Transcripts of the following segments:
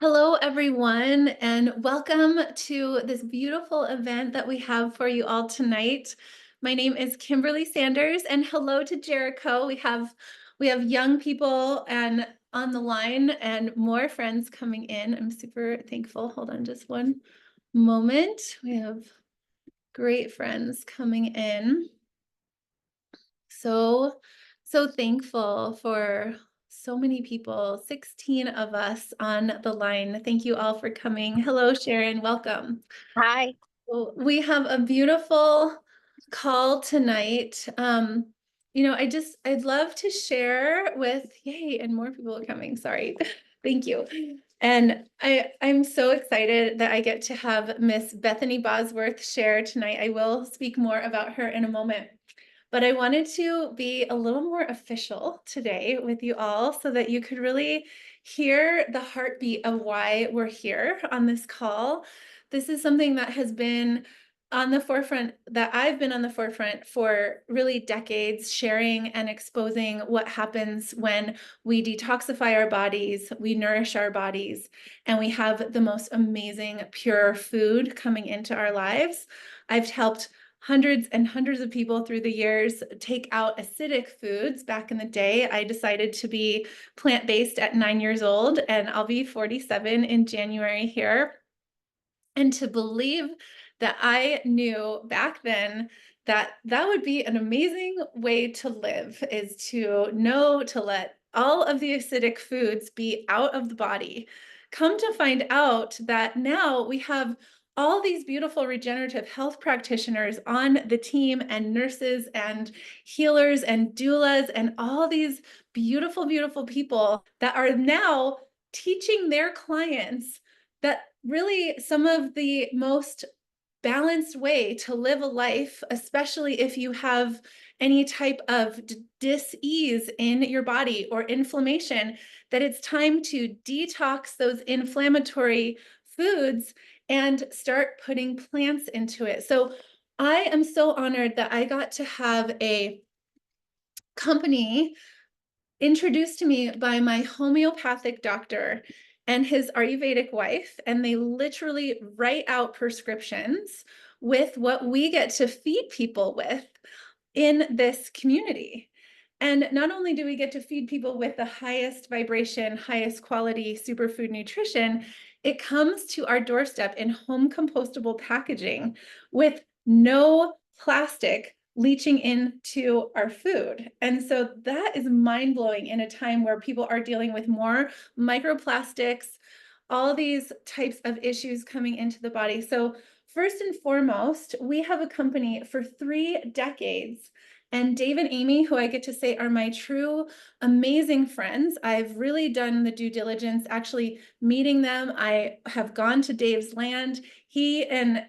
Hello, everyone, and welcome to this beautiful event that we have for you all tonight. My name is Kimberly Sanders, and hello to Jericho. We have young people and on the line and more friends coming in. I'm super thankful. Hold on just one moment. We have great friends coming in. So thankful for so many people, 16 of us on the line. Thank you all for coming. Hello, Sharon, welcome. Hi. Well, we have a beautiful call tonight. I'd love to share with, yay, and more people are coming, sorry. Thank you. And I'm so excited that I get to have Miss Bethany Bosworth share tonight. I will speak more about her in a moment. But I wanted to be a little more official today with you all so that you could really hear the heartbeat of why we're here on this call. This is something that has been on the forefront, that I've been on the forefront for really decades, sharing and exposing what happens when we detoxify our bodies, we nourish our bodies, and we have the most amazing pure food coming into our lives. I've helped hundreds and hundreds of people through the years take out acidic foods. Back in the day, I decided to be plant-based at 9 years old, and I'll be 47 in January here. And to believe that I knew back then that that would be an amazing way to live, is to know to let all of the acidic foods be out of the body. Come to find out that now we have all these beautiful regenerative health practitioners on the team, and nurses and healers and doulas and all these beautiful, beautiful people that are now teaching their clients that really some of the most balanced way to live a life, especially if you have any type of dis-ease in your body or inflammation, that it's time to detox those inflammatory foods and start putting plants into it. So I am so honored that I got to have a company introduced to me by my homeopathic doctor and his Ayurvedic wife, and they literally write out prescriptions with what we get to feed people with in this community. And not only do we get to feed people with the highest vibration, highest quality superfood nutrition, it comes to our doorstep in home compostable packaging with no plastic leaching into our food. And so that is mind-blowing in a time where people are dealing with more microplastics, all these types of issues coming into the body. So first and foremost, we have a company for 3 decades. And Dave and Amy, who I get to say are my true amazing friends. I've really done the due diligence, actually meeting them. I have gone to Dave's land. He and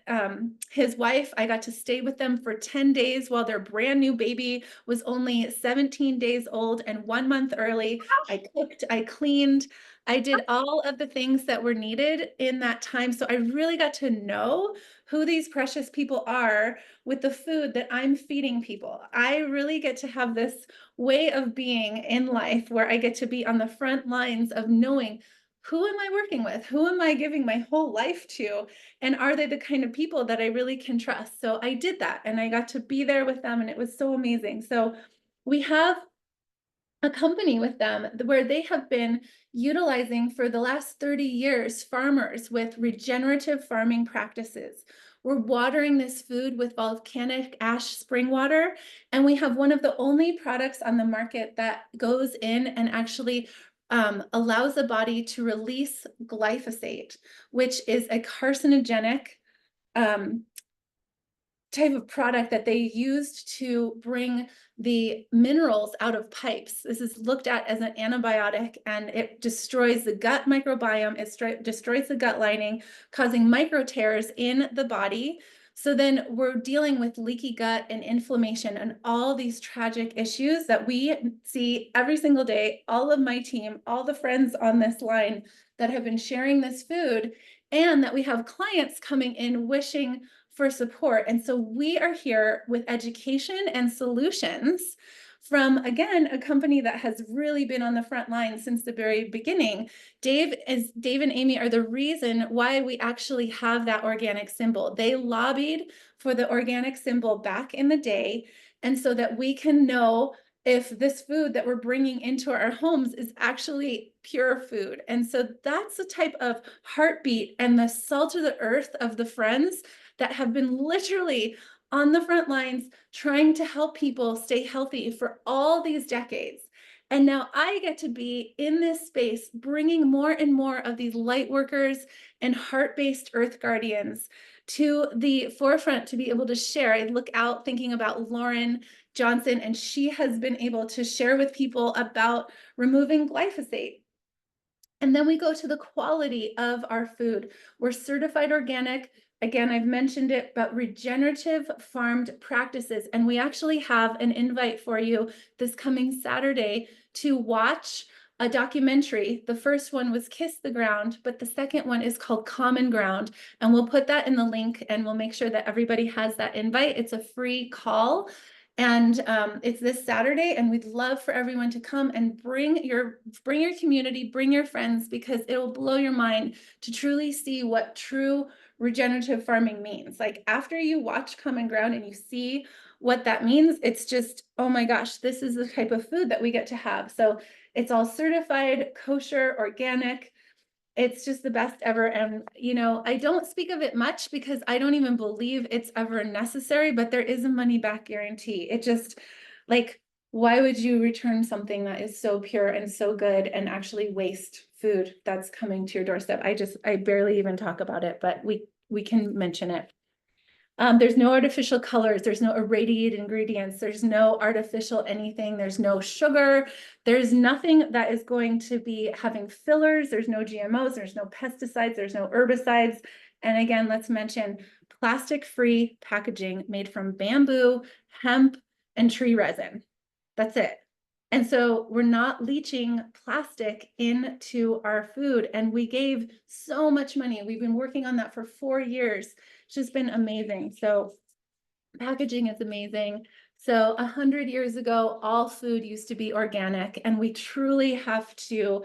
his wife, I got to stay with them for 10 days while their brand new baby was only 17 days old and 1 month early. I cooked, I cleaned, I did all of the things that were needed in that time. So I really got to know who these precious people are with the food that I'm feeding people. I really get to have this way of being in life where I get to be on the front lines of knowing, who am I working with? Who am I giving my whole life to? And are they the kind of people that I really can trust? So I did that, and I got to be there with them, and it was so amazing. So we have a company with them where they have been utilizing for the last 30 years farmers with regenerative farming practices. We're watering this food with volcanic ash spring water, and we have one of the only products on the market that goes in and actually allows the body to release glyphosate, which is a carcinogenic um, type of product that they used to bring the minerals out of pipes. This is looked at as an antibiotic, and it destroys the gut microbiome. It destroys the gut lining, causing micro tears in the body. So then we're dealing with leaky gut and inflammation and all these tragic issues that we see every single day. All of my team, all the friends on this line that have been sharing this food, and that we have clients coming in wishing for support. And so we are here with education and solutions from, again, a company that has really been on the front line since the very beginning. Dave and Amy are the reason why we actually have that organic symbol. They lobbied for the organic symbol back in the day, and so that we can know if this food that we're bringing into our homes is actually pure food. And so that's the type of heartbeat and the salt of the earth of the friends that have been literally on the front lines trying to help people stay healthy for all these decades. And now I get to be in this space, bringing more and more of these light workers and heart-based earth guardians to the forefront to be able to share. I look out thinking about Lauren Johnson, and she has been able to share with people about removing glyphosate. And then we go to the quality of our food. We're certified organic. Again, I've mentioned it, but regenerative farmed practices. And we actually have an invite for you this coming Saturday to watch a documentary. The first one was Kiss the Ground, but the second one is called Common Ground. And we'll put that in the link, and we'll make sure that everybody has that invite. It's a free call. And it's this Saturday, and we'd love for everyone to come and bring your community, bring your friends, because it'll blow your mind to truly see what true regenerative farming means. Like, after you watch Common Ground and you see what that means, it's just, oh my gosh, this is the type of food that we get to have. So it's all certified, kosher, organic. It's just the best ever. And, I don't speak of it much because I don't even believe it's ever necessary, but there is a money back guarantee. It just, like, why would you return something that is so pure and so good and actually waste food that's coming to your doorstep? I barely even talk about it, but we can mention it. There's no artificial colors. There's no irradiated ingredients. There's no artificial anything. There's no sugar. There's nothing that is going to be having fillers. There's no GMOs. There's no pesticides. There's no herbicides. And again, let's mention plastic-free packaging made from bamboo, hemp, and tree resin. That's it. And so we're not leaching plastic into our food. And we gave so much money. We've been working on that for 4 years. It's just been amazing. So packaging is amazing. So 100 years ago, all food used to be organic, and we truly have to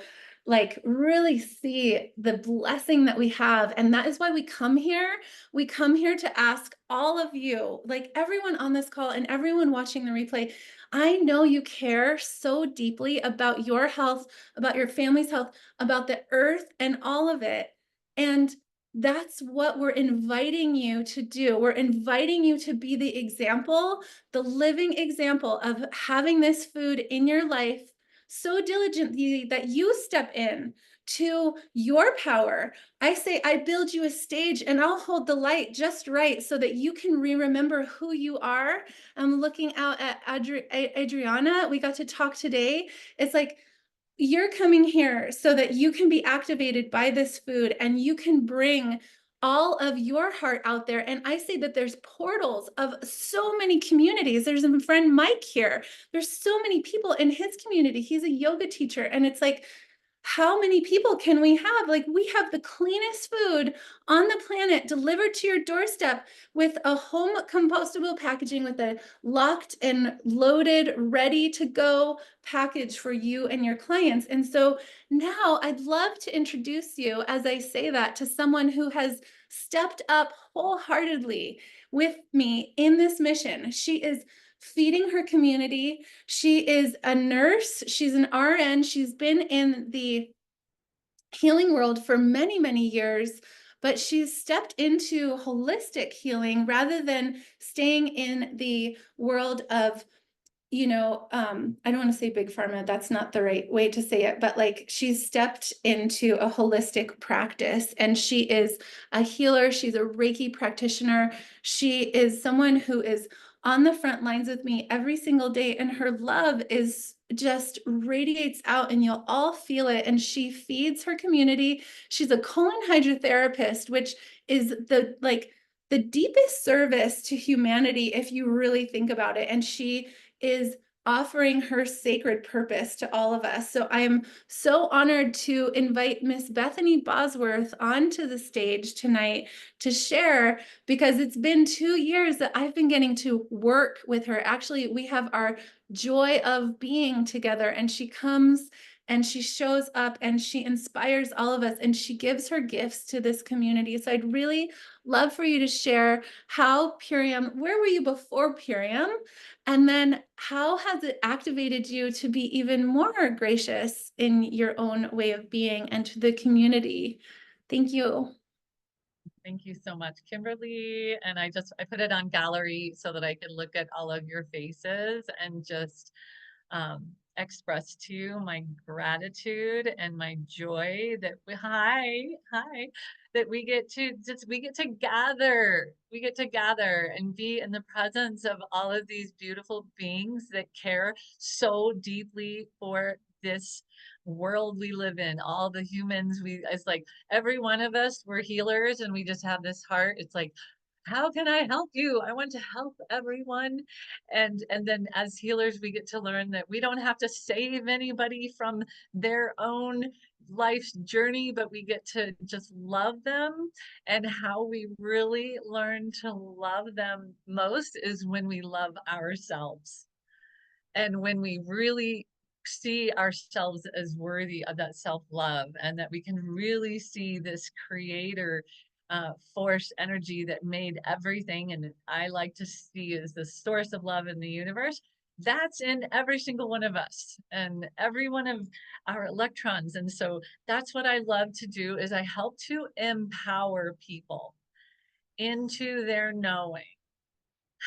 really see the blessing that we have. And that is why we come here. We come here to ask all of you, like everyone on this call and everyone watching the replay, I know you care so deeply about your health, about your family's health, about the earth and all of it. And that's what we're inviting you to do. We're inviting you to be the example, the living example of having this food in your life so diligently that you step in to your power. I say, I build you a stage and I'll hold the light just right so that you can remember who you are. I'm looking out at Adriana. We got to talk today. It's like, you're coming here so that you can be activated by this food and you can bring all of your heart out there. And I say that there's portals of so many communities. There's a friend Mike here. There's so many people in his community. He's a yoga teacher. And it's like, how many people can we have? Like, we have the cleanest food on the planet delivered to your doorstep with a home compostable packaging with a locked and loaded, ready to go package for you and your clients. And so now I'd love to introduce you, as I say that, to someone who has stepped up wholeheartedly with me in this mission. She is feeding her community. She is a nurse. She's an RN. She's been in the healing world for many, many years, but she's stepped into holistic healing rather than staying in the world of I don't want to say big pharma. That's not the right way to say it, but like, she's stepped into a holistic practice and she is a healer. She's a Reiki practitioner. She is someone who is on the front lines with me every single day, and her love is just radiates out and you'll all feel it. And she feeds her community. She's a colon hydrotherapist, which is the deepest service to humanity if you really think about it. And she is offering her sacred purpose to all of us. So I am so honored to invite Miss Bethany Bosworth onto the stage tonight to share, because it's been 2 years that I've been getting to work with her. Actually, we have our joy of being together, and she comes and she shows up and she inspires all of us and she gives her gifts to this community. So I'd really love for you to share how Purium, where were you before Purium? And then how has it activated you to be even more gracious in your own way of being and to the community? Thank you. Thank you so much, Kimberly. And I put it on gallery so that I could look at all of your faces and just express to you my gratitude and my joy that that we get to gather and be in the presence of all of these beautiful beings that care so deeply for this world we live in. All the humans, it's like every one of us, we're healers, and we just have this heart. It's like, how can I help you? I want to help everyone. And then as healers, we get to learn that we don't have to save anybody from their own life's journey, but we get to just love them. And how we really learn to love them most is when we love ourselves. And when we really see ourselves as worthy of that self-love, and that we can really see this creator force energy that made everything, and I like to see as the source of love in the universe, that's in every single one of us and every one of our electrons. And so that's what I love to do, is I help to empower people into their knowing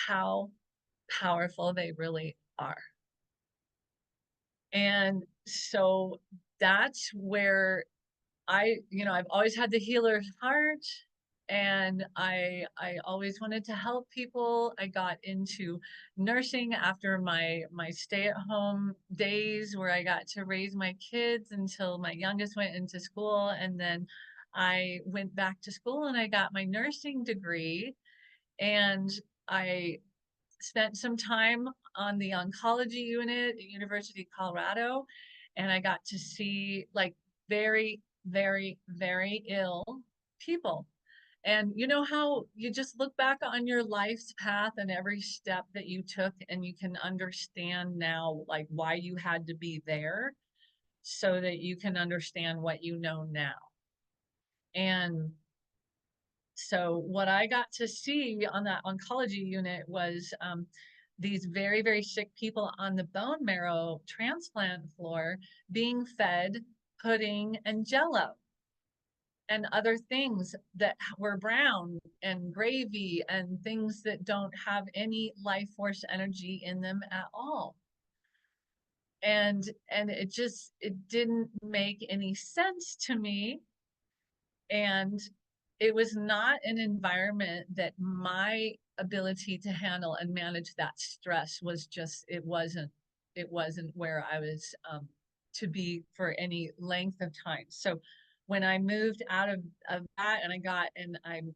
how powerful they really are. And so that's where I've always had the healer's heart, and I always wanted to help people. I got into nursing after my stay-at-home days, where I got to raise my kids until my youngest went into school, and then I went back to school and I got my nursing degree, and I spent some time on the oncology unit at University of Colorado, and I got to see like very, very, very ill people. And you know how you just look back on your life's path and every step that you took, and you can understand now like why you had to be there, so that you can understand what you know now. And so what I got to see on that oncology unit was these very, very sick people on the bone marrow transplant floor being fed pudding and jello and other things that were brown and gravy and things that don't have any life force energy in them at all. And it didn't make any sense to me. And it was not an environment that my ability to handle and manage that stress was just, it wasn't where I was to be for any length of time. So when I moved out of that, and I'm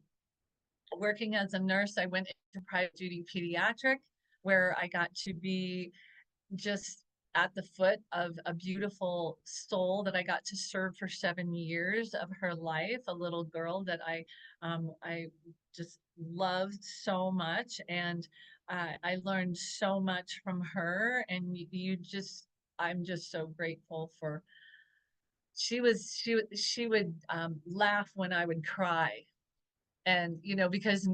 working as a nurse, I went into private duty pediatric, where I got to be just at the foot of a beautiful soul that I got to serve for 7 years of her life, a little girl that I just loved so much, and I learned so much from her. And I'm just so grateful for. She would laugh when I would cry, and because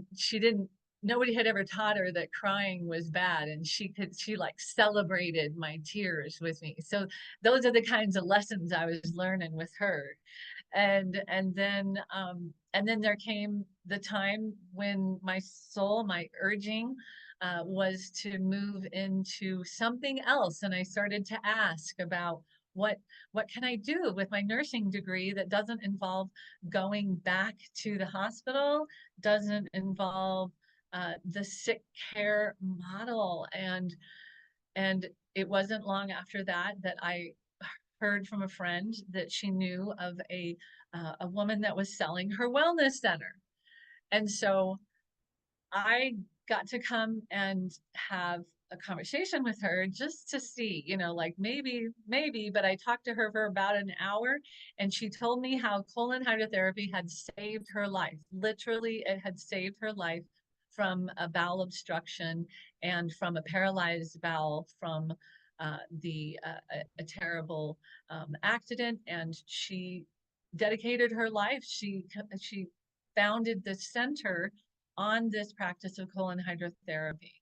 nobody had ever taught her that crying was bad, and she like celebrated my tears with me. So those are the kinds of lessons I was learning with her. And then there came the time when my soul, my urging, was to move into something else, and I started to ask about what what can I do with my nursing degree that doesn't involve going back to the hospital, doesn't involve the sick care model. And it wasn't long after that that I heard from a friend that she knew of a woman that was selling her wellness center. And so I got to come and have a conversation with her just to see, like maybe, but I talked to her for about an hour, and she told me how colon hydrotherapy had saved her life. Literally, it had saved her life from a bowel obstruction and from a paralyzed bowel from a terrible accident. And she dedicated her life. She founded the center on this practice of colon hydrotherapy,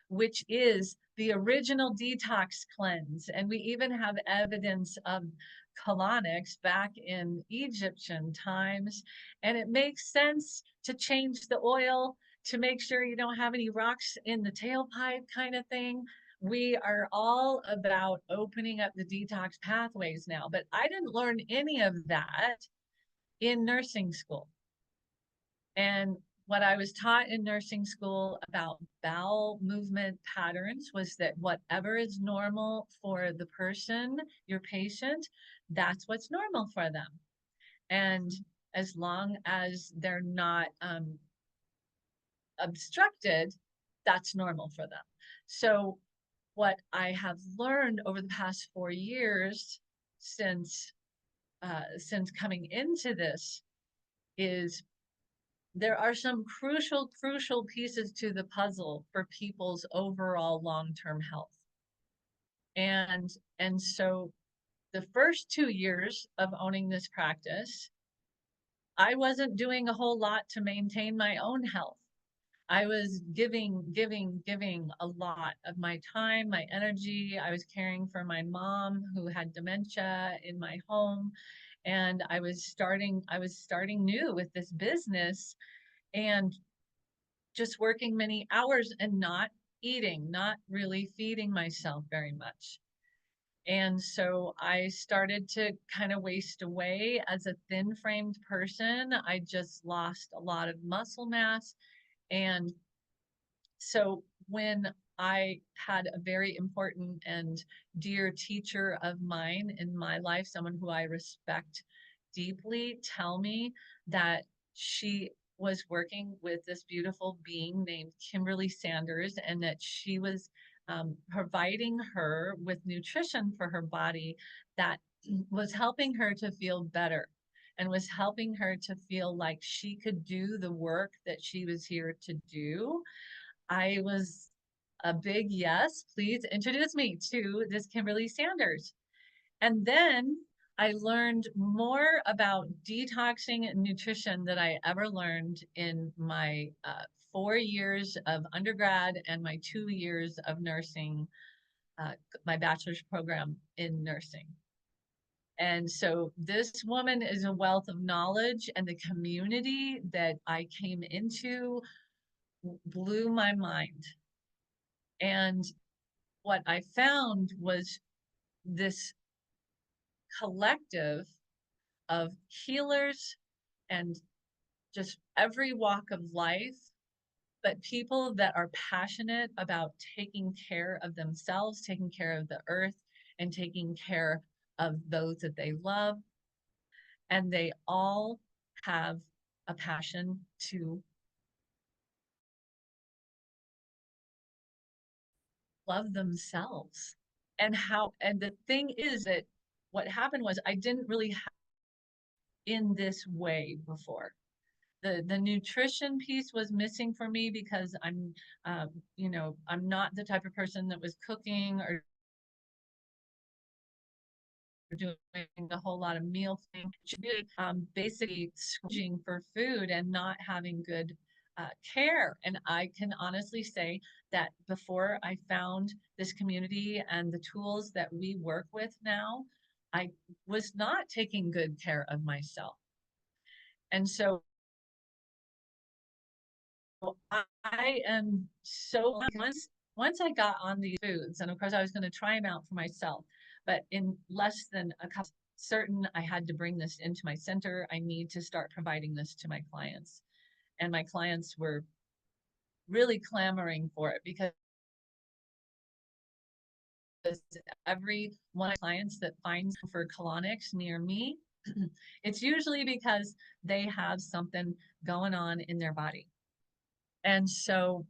which is the original detox cleanse. And we even have evidence of colonics back in Egyptian times. And it makes sense to change the oil to make sure you don't have any rocks in the tailpipe, kind of thing. We are all about opening up the detox pathways now, but I didn't learn any of that in nursing school. And what I was taught in nursing school about bowel movement patterns was that whatever is normal for the person, your patient, that's what's normal for them. And as long as they're not obstructed, that's normal for them. So what I have learned over the past 4 years since coming into this is there are some crucial pieces to the puzzle for people's overall long-term health. And so the first 2 years of owning this practice, I wasn't doing a whole lot to maintain my own health. I was giving a lot of my time, my energy. I was caring for my mom who had dementia in my home. And I was starting new with this business and just working many hours and not eating, not really feeding myself very much. And so I started to kind of waste away as a thin framed person. I just lost a lot of muscle mass. And so when I had a very important and dear teacher of mine in my life, someone who I respect deeply, tell me that she was working with this beautiful being named Kimberly Sanders, and that she was providing her with nutrition for her body that was helping her to feel better and was helping her to feel like she could do the work that she was here to do. I was a big yes, please introduce me to this Kimberly Sanders. And then I learned more about detoxing and nutrition than I ever learned in my 4 years of undergrad and my 2 years of nursing, my bachelor's program in nursing. And so this woman is a wealth of knowledge, and the community that I came into blew my mind. And what I found was this collective of healers and just every walk of life, but people that are passionate about taking care of themselves, taking care of the earth, and taking care of those that they love. And they all have a passion to love themselves. And the thing is that what happened was I didn't really have in this way before. The nutrition piece was missing for me because I'm I'm not the type of person that was cooking or doing a whole lot of meal thing. Basically scrounging for food and not having good care. And I can honestly say that before I found this community and the tools that we work with now, I was not taking good care of myself. And so I am so once I got on these foods, and of course I was going to try them out for myself, but in less than a couple certain I had to bring this into my center. I need to start providing this to my clients. And my clients were really clamoring for it because every one of my clients that finds for colonics near me, it's usually because they have something going on in their body. And so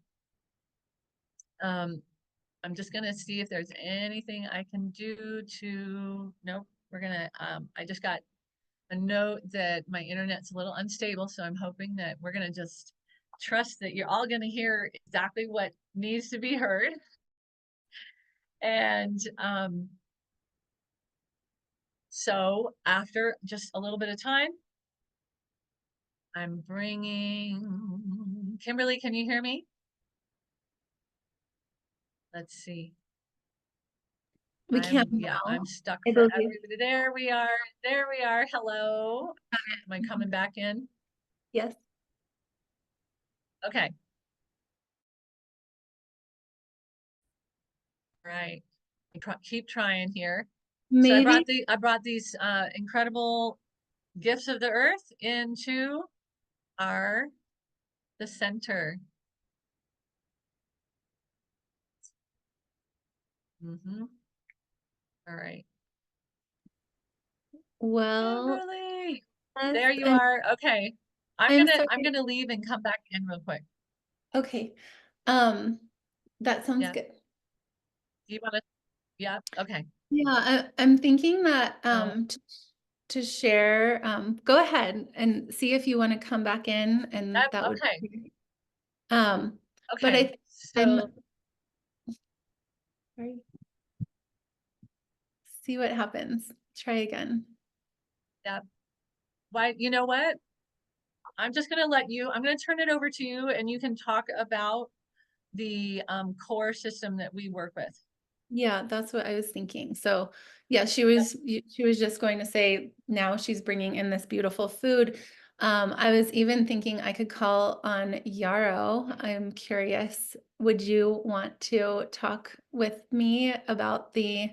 I'm just gonna see if there's anything I can do to, nope, we're gonna, I just got a note that my internet's a little unstable, so I'm hoping that we're gonna just trust that you're all gonna hear exactly what needs to be heard. And so after just a little bit of time, I'm bringing, Kimberly, can you hear me? Let's see. We can't Yeah, I'm now, stuck I for believe. everybody. There we are. There we are. Hello. Am I coming back in? Yes. Okay. Right. Keep trying here. So Maybe, I brought these incredible gifts of the earth into our the center. Mm-hmm. All right. well, Kimberly, yes, there you are. Okay. I'm I'm sorry. gonna leave and come back in real quick. Okay. Um, that sounds Yeah. good. Do you want to? Yeah. Okay. Yeah, I'm thinking that So, to share, go ahead and see if you want to come back in, and that, that would okay. be great. Um, but Okay. I'm So, sorry. See what happens. Try again. yeah. Why, you know what? I'm just gonna I'm gonna turn it over to you and you can talk about the core system that we work with. Yeah, that's what I was thinking. So, yeah, she was just going to say now she's bringing in this beautiful food. I was even thinking I could call on Yarrow. I'm curious, would you want to talk with me about the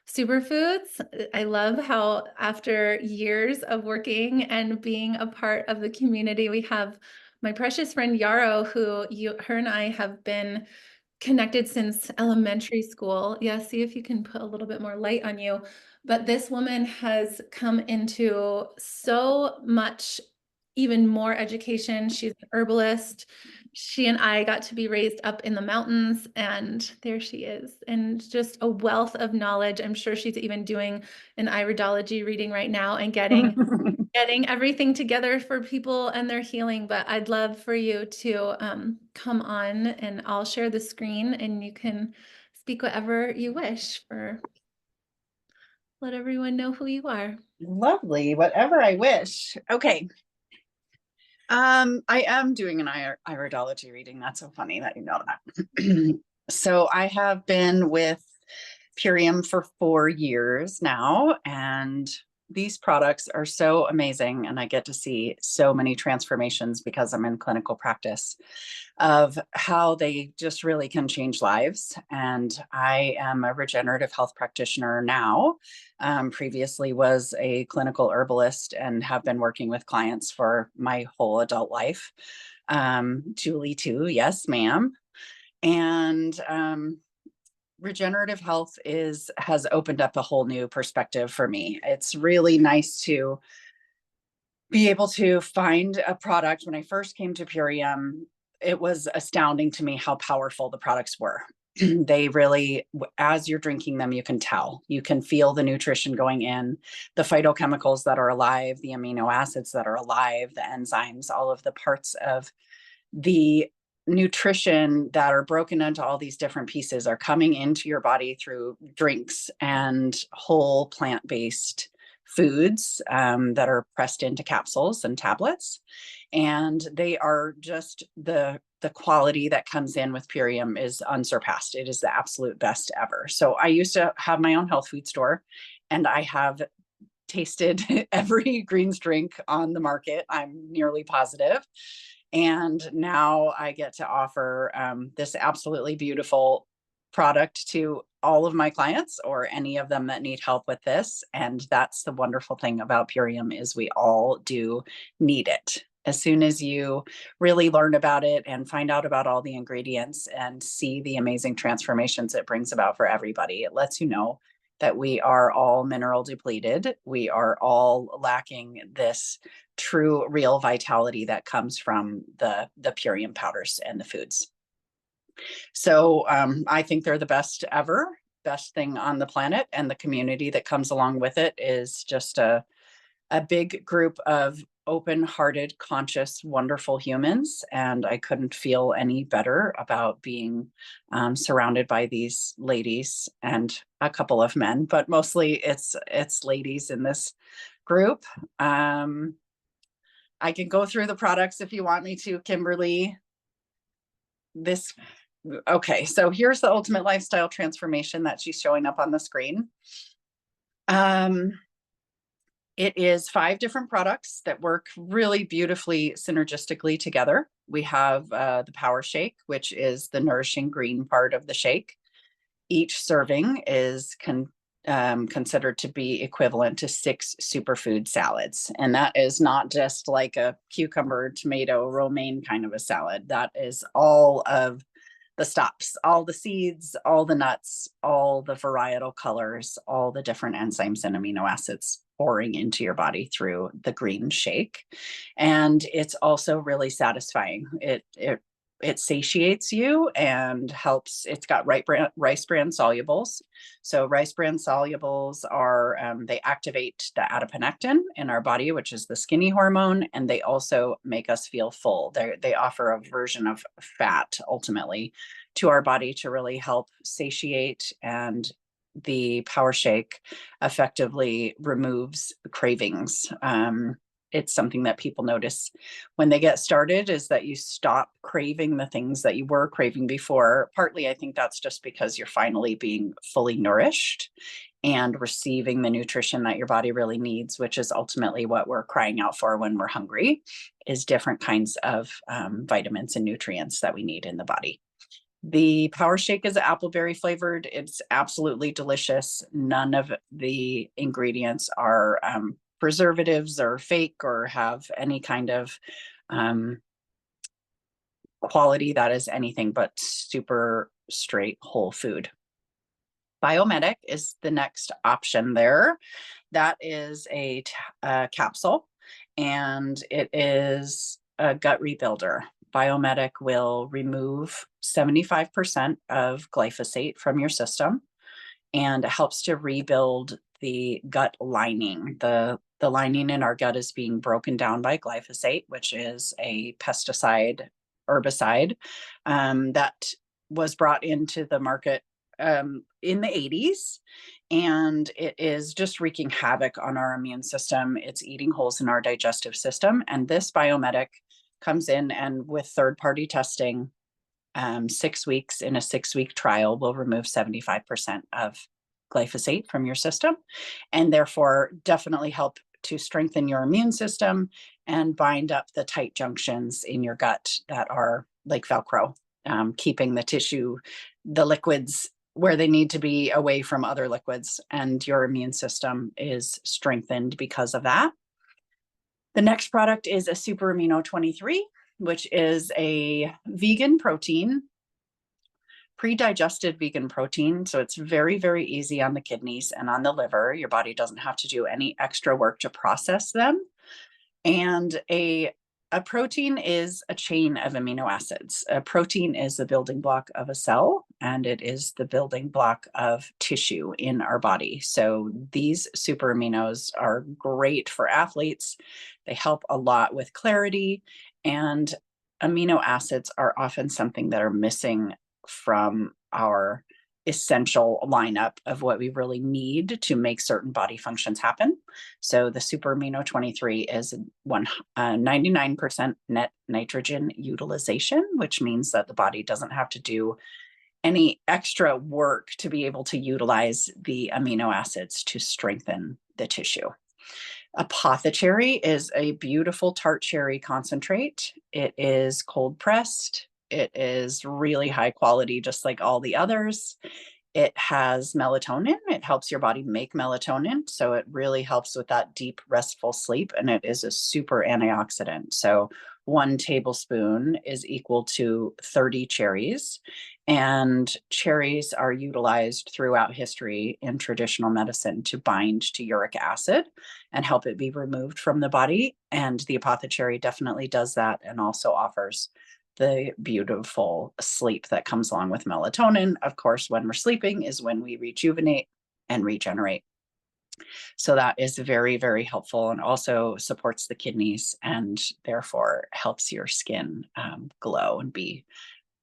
superfoods? I love how after years of working and being a part of the community, we have my precious friend Yarrow, who her and I have been connected since elementary school. Yeah, see if you can put a little bit more light on you. But this woman has come into so much, even more education. She's an herbalist. She and I got to be raised up in the mountains, and there she is, and just a wealth of knowledge. I'm sure she's even doing an iridology reading right now and getting everything together for people and their healing. But I'd love for you to come on, and I'll share the screen and you can speak whatever you wish, or let everyone know who you are. Lovely, whatever I wish. Okay. I am doing an iridology reading. That's so funny that you know that. So I have been with Purium for 4 years now, and these products are so amazing. And I get to see so many transformations because I'm in clinical practice of how they just really can change lives. And I am a regenerative health practitioner now. Previously was a clinical herbalist and have been working with clients for my whole adult life. Julie too, yes, ma'am. And regenerative health has opened up a whole new perspective for me. It's really nice to be able to find a product. When I first came to Purium, it was astounding to me how powerful the products were. They really, as you're drinking them, you can tell, you can feel the nutrition going in, the phytochemicals that are alive, the amino acids that are alive, the enzymes, all of the parts of the nutrition that are broken into all these different pieces are coming into your body through drinks and whole plant-based foods that are pressed into capsules and tablets. And they are just the quality that comes in with Purium is unsurpassed. It is the absolute best ever. So I used to have my own health food store, and I have tasted every greens drink on the market, I'm nearly positive. And now I get to offer this absolutely beautiful product to all of my clients or any of them that need help with this. And that's the wonderful thing about Purium is we all do need it. As soon as you really learn about it and find out about all the ingredients and see the amazing transformations it brings about for everybody, it lets you know that we are all mineral depleted. We are all lacking this true, real vitality that comes from the Purium powders and the foods. So I think they're the best ever, best thing on the planet. And the community that comes along with it is just a big group of open-hearted, conscious, wonderful humans. And I couldn't feel any better about being surrounded by these ladies and a couple of men, but mostly it's ladies in this group. I can go through the products if you want me to, Kimberly. Okay, so here's the ultimate lifestyle transformation that she's showing up on the screen. It is 5 different products that work really beautifully synergistically together. We have the Power Shake, which is the nourishing green part of the shake. Each serving is considered to be equivalent to 6 superfood salads. And that is not just like a cucumber, tomato, romaine kind of a salad. That is all of the stops, all the seeds, all the nuts, all the varietal colors, all the different enzymes and amino acids pouring into your body through the green shake. And it's also really satisfying. It satiates you and helps. It's got rice bran solubles. So rice bran solubles are, they activate the adiponectin in our body, which is the skinny hormone, and they also make us feel full. They offer a version of fat ultimately to our body to really help satiate, and the Power Shake effectively removes cravings. It's something that people notice when they get started, is that you stop craving the things that you were craving before. Partly, I think that's just because you're finally being fully nourished and receiving the nutrition that your body really needs, which is ultimately what we're crying out for when we're hungry, is different kinds of vitamins and nutrients that we need in the body. The Power Shake is appleberry flavored. It's absolutely delicious. None of the ingredients are preservatives or fake or have any kind of quality that is anything but super straight whole food. Biomedic is the next option there. That is a capsule, and it is a gut rebuilder. Biomedic will remove 75% of glyphosate from your system, and it helps to rebuild the gut lining. The lining in our gut is being broken down by glyphosate, which is a pesticide, herbicide that was brought into the market in the 80s, and it is just wreaking havoc on our immune system. It's eating holes in our digestive system, and this Biomedic comes in, and with third-party testing, 6 weeks in a 6-week trial will remove 75% of glyphosate from your system, and therefore definitely help to strengthen your immune system and bind up the tight junctions in your gut that are like Velcro, keeping the tissue, the liquids where they need to be away from other liquids, and your immune system is strengthened because of that. The next product is a Super Amino 23, which is a vegan protein, pre-digested vegan protein. So it's very, very easy on the kidneys and on the liver. Your body doesn't have to do any extra work to process them. And a protein is a chain of amino acids. A protein is the building block of a cell, and it is the building block of tissue in our body. So these super aminos are great for athletes. They help a lot with clarity, and amino acids are often something that are missing from our essential lineup of what we really need to make certain body functions happen. So the Super Amino 23 is 99% net nitrogen utilization, which means that the body doesn't have to do any extra work to be able to utilize the amino acids to strengthen the tissue. Apothecary is a beautiful tart cherry concentrate. It is cold pressed. It is really high quality, just like all the others. It has melatonin. It helps your body make melatonin. So it really helps with that deep, restful sleep. And it is a super antioxidant. So 1 tablespoon is equal to 30 cherries. And cherries are utilized throughout history in traditional medicine to bind to uric acid and help it be removed from the body. And the apothecary definitely does that, and also offers the beautiful sleep that comes along with melatonin. Of course, when we're sleeping is when we rejuvenate and regenerate. So that is very, very helpful, and also supports the kidneys and therefore helps your skin glow and be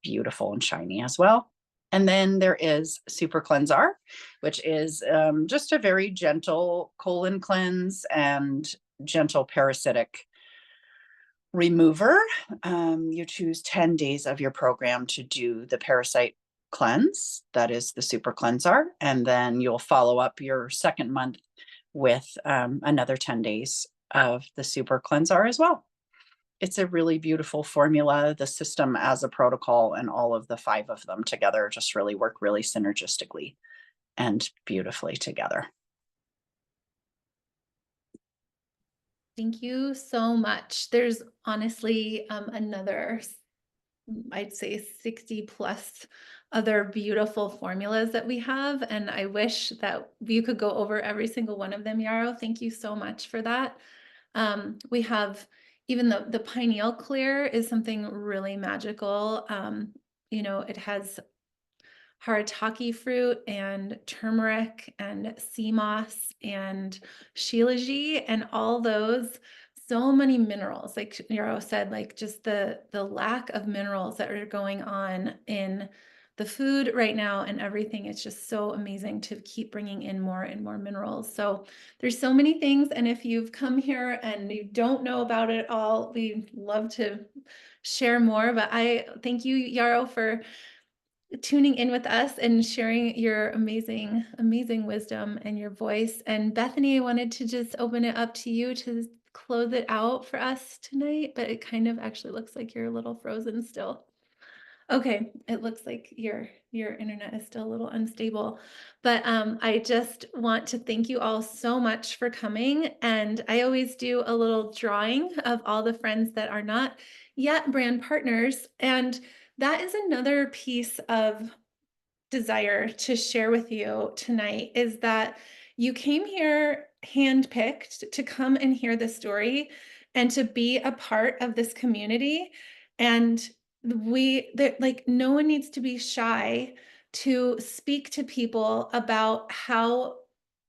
beautiful and shiny as well. And then there is Super Cleansar, which is just a very gentle colon cleanse and gentle parasitic remover. You choose 10 days of your program to do the parasite cleanse. That is the Super Cleansar. And then you'll follow up your second month with another 10 days of the Super Cleansar as well. It's a really beautiful formula. The system as a protocol and all of the 5 of them together just really work really synergistically and beautifully together. Thank you so much. There's honestly another, I'd say 60 plus other beautiful formulas that we have. And I wish that you could go over every single one of them, Yarrow. Thank you so much for that. We have even the pineal clear is something really magical. It has haritaki fruit and turmeric and sea moss and shilajit and all those, so many minerals. Like Yarrow said, like just the lack of minerals that are going on in the food right now and everything. It's just so amazing to keep bringing in more and more minerals. So there's so many things. And if you've come here and you don't know about it all, we'd love to share more. But I thank you, Yarrow, for tuning in with us and sharing your amazing, amazing wisdom and your voice. And Bethany, I wanted to just open it up to you to close it out for us tonight, but it kind of actually looks like you're a little frozen still. Okay, it looks like your internet is still a little unstable, but I just want to thank you all so much for coming. And I always do a little drawing of all the friends that are not yet brand partners, and that is another piece of desire to share with you tonight, is that you came here handpicked to come and hear this story and to be a part of this community. And like, no one needs to be shy to speak to people about how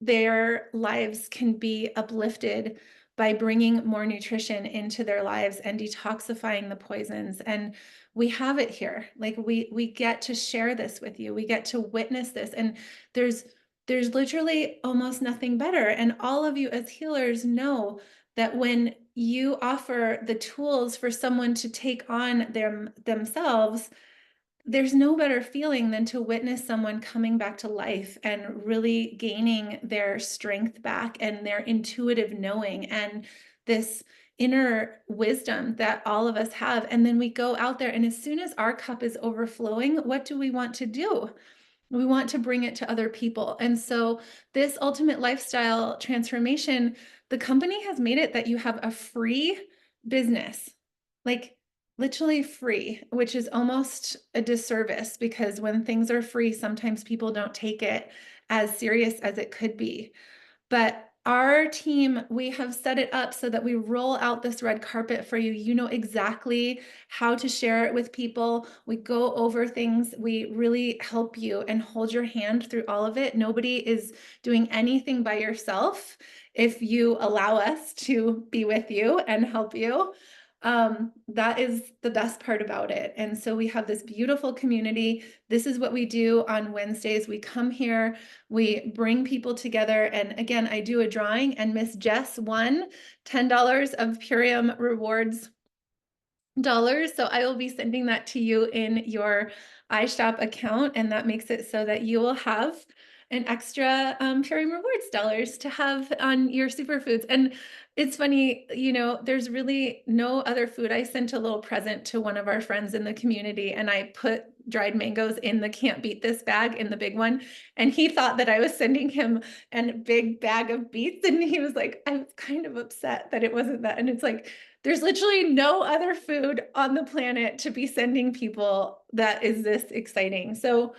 their lives can be uplifted by bringing more nutrition into their lives and detoxifying the poisons. And we have it here. Like, we get to share this with you. We get to witness this. And there's literally almost nothing better. And all of you as healers know that when you offer the tools for someone to take on themselves, there's no better feeling than to witness someone coming back to life and really gaining their strength back and their intuitive knowing and this inner wisdom that all of us have. And then we go out there, and as soon as our cup is overflowing, what do we want to do? We want to bring it to other people. And so this ultimate lifestyle transformation, the company has made it that you have a free business, like literally free, which is almost a disservice, because when things are free, sometimes people don't take it as serious as it could be. But our team, we have set it up so that we roll out this red carpet for you. You know exactly how to share it with people. We go over things. We really help you and hold your hand through all of it. Nobody is doing anything by yourself if you allow us to be with you and help you. That is the best part about it. And so we have this beautiful community. This is what we do on Wednesdays. We come here, we bring people together. And again, I do a drawing, and Miss Jess won $10 of Purium Rewards dollars. So I will be sending that to you in your iShop account. And that makes it so that you will have an extra Purium Rewards dollars to have on your superfoods. And it's funny, there's really no other food. I sent a little present to one of our friends in the community, and I put dried mangoes in the can't beat this bag, in the big one. And he thought that I was sending him a big bag of beets. And he was like, I was kind of upset that it wasn't that. And it's like, there's literally no other food on the planet to be sending people that is this exciting. So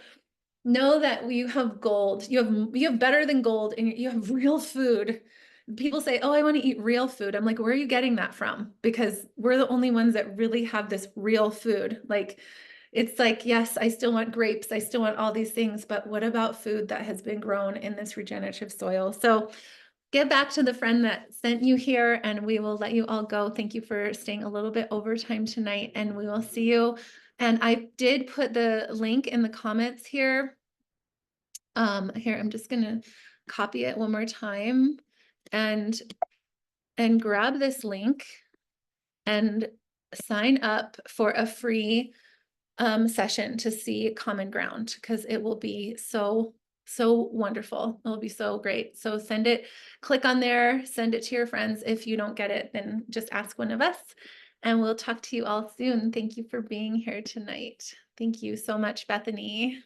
know that you have gold. You have better than gold, and you have real food people say, oh, I want to eat real food. I'm like, where are you getting that from? Because we're the only ones that really have this real food. Like, it's like, yes, I still want grapes. I still want all these things, but what about food that has been grown in this regenerative soil? So get back to the friend that sent you here, and we will let you all go. Thank you for staying a little bit over time tonight, and we will see you. And I did put the link in the comments here. Here, I'm just gonna copy it one more time and grab this link and sign up for a free session to see Common Ground, because it will be so wonderful. It'll be so great. So send it, click on there, send it to your friends. If you don't get it, then just ask one of us, and we'll talk to you all soon. Thank you for being here tonight. Thank you so much, Bethany.